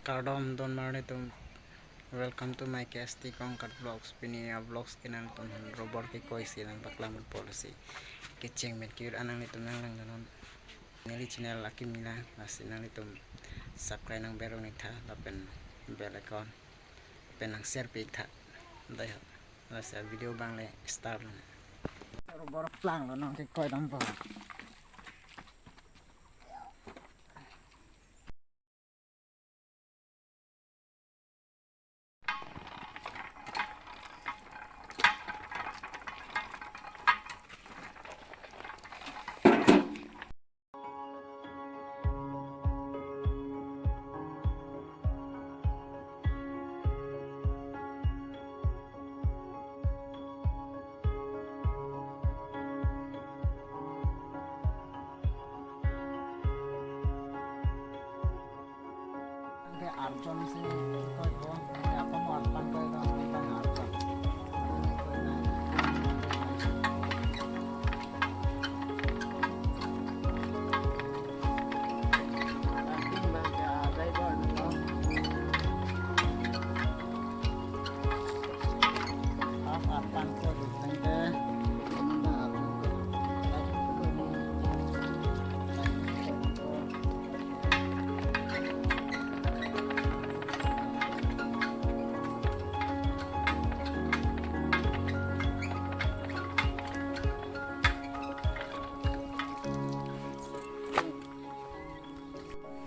Namaskaram don mare tum welcome to my KST Kongkat Vlogs pinia vlogs kinang tum robot ki koi silang baklaman policy kicing met kiur anang nitum nang lang danon nili channel laki mila nasi nang nitum subscribe nang berong nitha lapen bell icon penang share pik tha dai ha nasa video bang le start robot plang lo nang ki koi dam pa Arjun sih koi ko apa mau arpan koi dong tentang arjun ini koi na tapi bagi driver no arpan ko tentang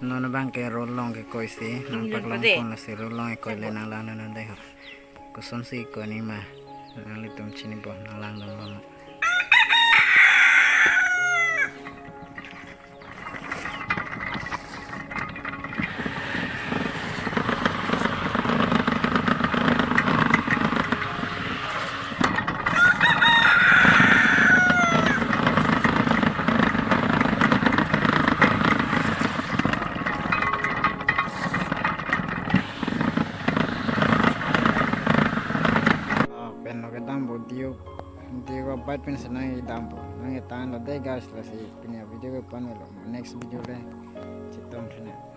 non bang ke rolong ke koi si nang paklong pon si rolong e koi le nang lang nan dai ha kuson si ko ni ma nang litum chini bo nang lang dong lo Diyo ko bait pin senang idampo nang itan lo dai gas la si pinya video ko panelo next video le chitom thina